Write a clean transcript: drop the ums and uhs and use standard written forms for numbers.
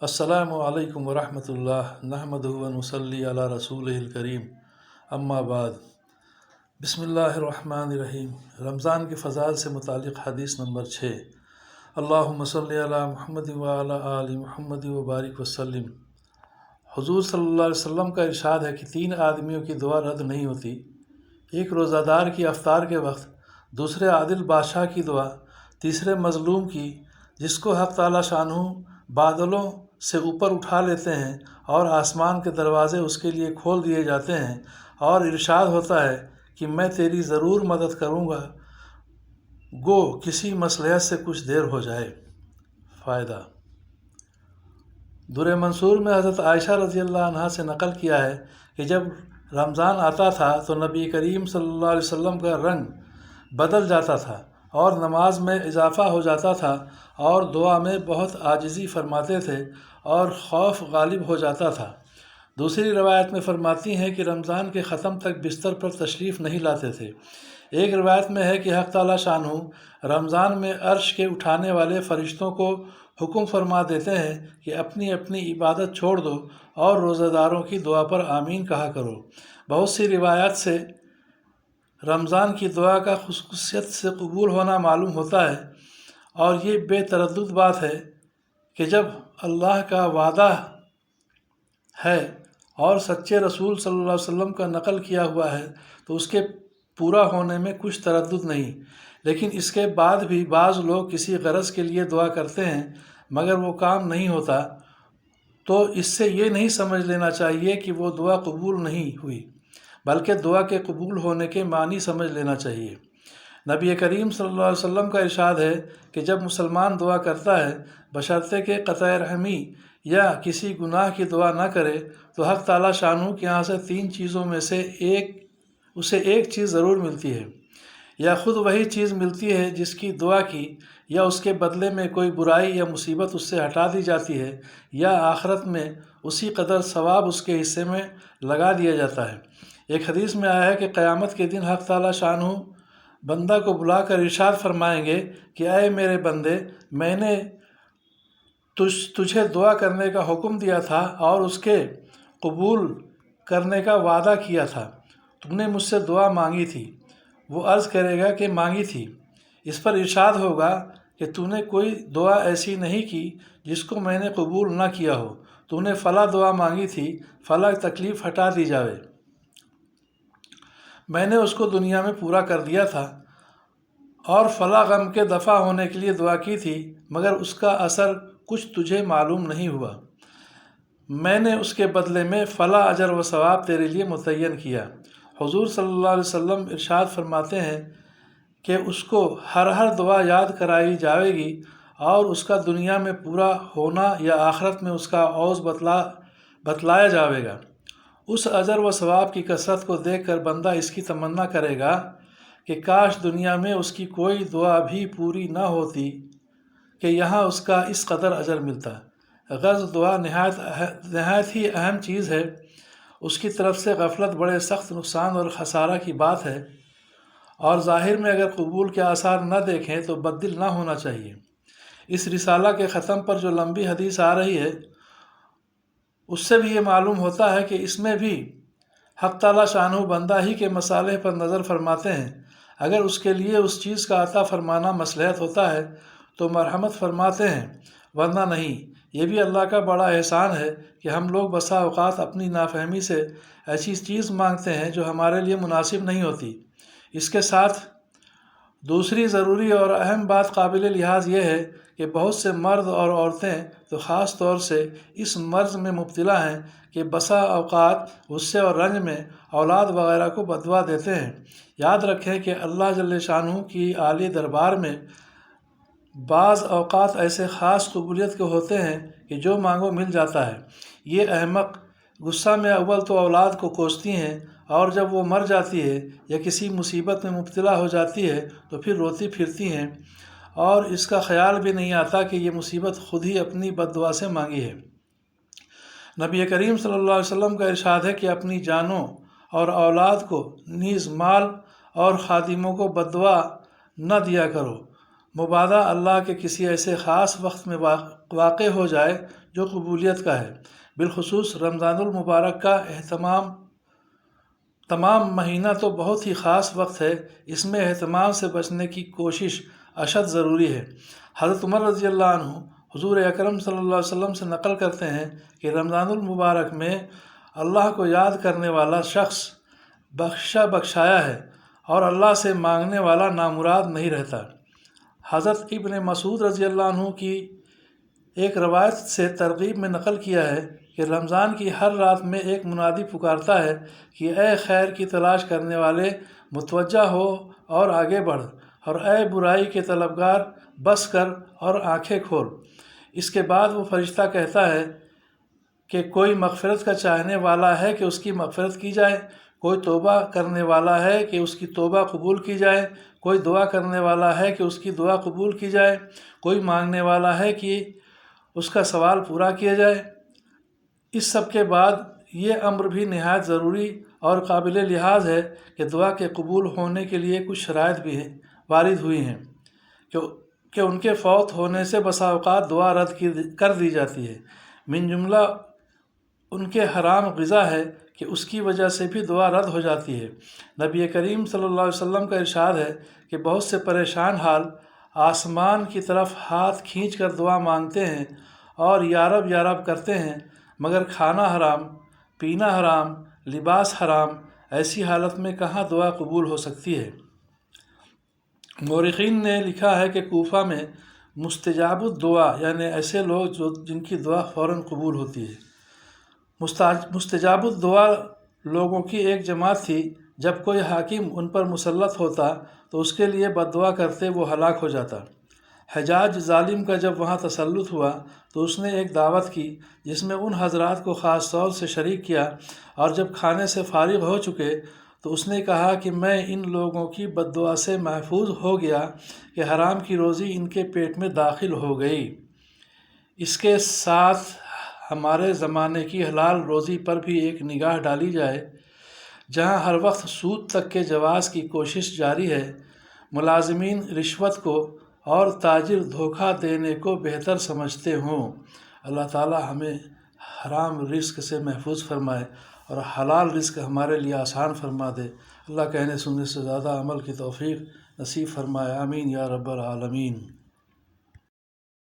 السلام علیکم ورحمۃ اللہ نحمدہ و نصلی علی رسولہ الکریم اما بعد بسم اللہ الرحمن الرحیم۔ رمضان کے فضائل سے متعلق حدیث نمبر 6۔ اللہم صلی علی محمد وعلی آل محمد وبارک وسلم۔ حضور صلی اللہ علیہ وسلم کا ارشاد ہے کہ 3 آدمیوں کی دعا رد نہیں ہوتی: ایک روزہ دار کی افطار کے وقت، دوسرے عادل بادشاہ کی دعا، تیسرے مظلوم کی جس کو حق تعالی شانہ بادلوں سے اوپر اٹھا لیتے ہیں اور آسمان کے دروازے اس کے لیے کھول دیے جاتے ہیں اور ارشاد ہوتا ہے کہ میں تیری ضرور مدد کروں گا، گو کسی مصلحت سے کچھ دیر ہو جائے۔ فائدہ: در منصور میں حضرت عائشہ رضی اللہ عنہا سے نقل کیا ہے کہ جب رمضان آتا تھا تو نبی کریم صلی اللہ علیہ وسلم کا رنگ بدل جاتا تھا اور نماز میں اضافہ ہو جاتا تھا اور دعا میں بہت عاجزی فرماتے تھے اور خوف غالب ہو جاتا تھا۔ دوسری روایت میں فرماتی ہیں کہ رمضان کے ختم تک بستر پر تشریف نہیں لاتے تھے۔ ایک روایت میں ہے کہ حق تعالی شانہ رمضان میں عرش کے اٹھانے والے فرشتوں کو حکم فرما دیتے ہیں کہ اپنی اپنی عبادت چھوڑ دو اور روزہ داروں کی دعا پر آمین کہا کرو۔ بہت سی روایات سے رمضان کی دعا کا خصوصیت سے قبول ہونا معلوم ہوتا ہے، اور یہ بے تردد بات ہے کہ جب اللہ کا وعدہ ہے اور سچے رسول صلی اللہ علیہ وسلم کا نقل کیا ہوا ہے تو اس کے پورا ہونے میں کچھ تردد نہیں۔ لیکن اس کے بعد بھی بعض لوگ کسی غرض کے لیے دعا کرتے ہیں مگر وہ کام نہیں ہوتا، تو اس سے یہ نہیں سمجھ لینا چاہیے کہ وہ دعا قبول نہیں ہوئی، بلکہ دعا کے قبول ہونے کے معنی سمجھ لینا چاہیے۔ نبی کریم صلی اللہ علیہ وسلم کا ارشاد ہے کہ جب مسلمان دعا کرتا ہے بشرطے کہ قطع رحمی یا کسی گناہ کی دعا نہ کرے تو حق تعالی شانہ کے یہاں سے 3 چیزوں میں سے اسے ایک چیز ضرور ملتی ہے، یا خود وہی چیز ملتی ہے جس کی دعا کی، یا اس کے بدلے میں کوئی برائی یا مصیبت اس سے ہٹا دی جاتی ہے، یا آخرت میں اسی قدر ثواب اس کے حصے میں لگا دیا جاتا ہے۔ ایک حدیث میں آیا ہے کہ قیامت کے دن حق تعالی شانہ بندہ کو بلا کر ارشاد فرمائیں گے کہ اے میرے بندے، میں نے تجھے دعا کرنے کا حکم دیا تھا اور اس کے قبول کرنے کا وعدہ کیا تھا، تم نے مجھ سے دعا مانگی تھی۔ وہ عرض کرے گا کہ مانگی تھی۔ اس پر ارشاد ہوگا کہ تو نے کوئی دعا ایسی نہیں کی جس کو میں نے قبول نہ کیا ہو، تو نے فلاں دعا مانگی تھی، فلاں تکلیف ہٹا دی جاوے، میں نے اس کو دنیا میں پورا کر دیا تھا، اور فلاں غم کے دفع ہونے کے لیے دعا کی تھی مگر اس کا اثر کچھ تجھے معلوم نہیں ہوا، میں نے اس کے بدلے میں فلاں اجر و ثواب تیرے لیے متعین کیا۔ حضور صلی اللہ علیہ وسلم ارشاد فرماتے ہیں کہ اس کو ہر دعا یاد کرائی جائے گی اور اس کا دنیا میں پورا ہونا یا آخرت میں اس کا عوض بتلایا جائے گا۔ اس اجر و ثواب کی کثرت کو دیکھ کر بندہ اس کی تمنا کرے گا کہ کاش دنیا میں اس کی کوئی دعا بھی پوری نہ ہوتی کہ یہاں اس کا اس قدر اجر ملتا۔ غرض دعا نہایت ہی اہم چیز ہے، اس کی طرف سے غفلت بڑے سخت نقصان اور خسارہ کی بات ہے، اور ظاہر میں اگر قبول کے آثار نہ دیکھیں تو بددل نہ ہونا چاہیے۔ اس رسالہ کے ختم پر جو لمبی حدیث آ رہی ہے اس سے بھی یہ معلوم ہوتا ہے کہ اس میں بھی حق تعالی شانہ بندہ ہی کے مصالح پر نظر فرماتے ہیں۔ اگر اس کے لیے اس چیز کا عطا فرمانا مصلحت ہوتا ہے تو مرحمت فرماتے ہیں، ورنہ نہیں۔ یہ بھی اللہ کا بڑا احسان ہے کہ ہم لوگ بسا اوقات اپنی نافہمی سے ایسی چیز مانگتے ہیں جو ہمارے لیے مناسب نہیں ہوتی۔ اس کے ساتھ دوسری ضروری اور اہم بات قابل لحاظ یہ ہے کہ بہت سے مرد اور عورتیں تو خاص طور سے اس مرض میں مبتلا ہیں کہ بسا اوقات غصے اور رنج میں اولاد وغیرہ کو بددعا دیتے ہیں۔ یاد رکھیں کہ اللہ جل شانہ کی عالی دربار میں بعض اوقات ایسے خاص قبولیت کے ہوتے ہیں کہ جو مانگو مل جاتا ہے۔ یہ احمق غصہ میں اول تو اولاد کو کوستی ہیں، اور جب وہ مر جاتی ہے یا کسی مصیبت میں مبتلا ہو جاتی ہے تو پھر روتی پھرتی ہیں، اور اس کا خیال بھی نہیں آتا کہ یہ مصیبت خود ہی اپنی بددعا سے مانگی ہے۔ نبی کریم صلی اللہ علیہ وسلم کا ارشاد ہے کہ اپنی جانوں اور اولاد کو نیز مال اور خادموں کو بددعا نہ دیا کرو، مبادا اللہ کے کسی ایسے خاص وقت میں واقع ہو جائے جو قبولیت کا ہے۔ بالخصوص رمضان المبارک کا تمام مہینہ تو بہت ہی خاص وقت ہے، اس میں اہتمام سے بچنے کی کوشش اشد ضروری ہے۔ حضرت عمر رضی اللہ عنہ حضور اکرم صلی اللہ علیہ وسلم سے نقل کرتے ہیں کہ رمضان المبارک میں اللہ کو یاد کرنے والا شخص بخشایا ہے اور اللہ سے مانگنے والا نامراد نہیں رہتا۔ حضرت ابن مسعود رضی اللہ عنہ کی ایک روایت سے ترغیب میں نقل کیا ہے کہ رمضان کی ہر رات میں ایک منادی پکارتا ہے کہ اے خیر کی تلاش کرنے والے متوجہ ہو اور آگے بڑھ، اور اے برائی کے طلبگار بس کر اور آنکھیں کھول۔ اس کے بعد وہ فرشتہ کہتا ہے کہ کوئی مغفرت کا چاہنے والا ہے کہ اس کی مغفرت کی جائے، کوئی توبہ کرنے والا ہے کہ اس کی توبہ قبول کی جائے، کوئی دعا کرنے والا ہے کہ اس کی دعا قبول کی جائے، کوئی مانگنے والا ہے کہ اس کا سوال پورا کیا جائے۔ اس سب کے بعد یہ امر بھی نہایت ضروری اور قابل لحاظ ہے کہ دعا کے قبول ہونے کے لیے کچھ شرائط بھی وارد ہوئی ہیں کہ ان کے فوت ہونے سے بسا اوقات دعا رد کر دی جاتی ہے۔ من جملہ ان کے حرام غذا ہے کہ اس کی وجہ سے بھی دعا رد ہو جاتی ہے۔ نبی کریم صلی اللہ علیہ وسلم کا ارشاد ہے کہ بہت سے پریشان حال آسمان کی طرف ہاتھ کھینچ کر دعا مانگتے ہیں اور یا رب یا رب کرتے ہیں، مگر کھانا حرام، پینا حرام، لباس حرام، ایسی حالت میں کہاں دعا قبول ہو سکتی ہے؟ مورخین نے لکھا ہے کہ کوفہ میں مستجاب الدعا یعنی ایسے لوگ جن کی دعا فوراً قبول ہوتی ہے۔ مستجاب الدعا لوگوں کی ایک جماعت تھی، جب کوئی حاکم ان پر مسلط ہوتا تو اس کے لیے بد دعا کرتے وہ ہلاک ہو جاتا۔ حجاج ظالم کا جب وہاں تسلط ہوا تو اس نے ایک دعوت کی جس میں ان حضرات کو خاص طور سے شریک کیا، اور جب کھانے سے فارغ ہو چکے تو اس نے کہا کہ میں ان لوگوں کی بد دعا سے محفوظ ہو گیا کہ حرام کی روزی ان کے پیٹ میں داخل ہو گئی۔ اس کے ساتھ ہمارے زمانے کی حلال روزی پر بھی ایک نگاہ ڈالی جائے، جہاں ہر وقت سود تک کے جواز کی کوشش جاری ہے۔ ملازمین رشوت کو اور تاجر دھوکہ دینے کو بہتر سمجھتے ہوں۔ اللہ تعالی ہمیں حرام رزق سے محفوظ فرمائے اور حلال رزق ہمارے لیے آسان فرما دے۔ اللہ کہنے سننے سے زیادہ عمل کی توفیق نصیب فرمائے، آمین یا رب العالمین۔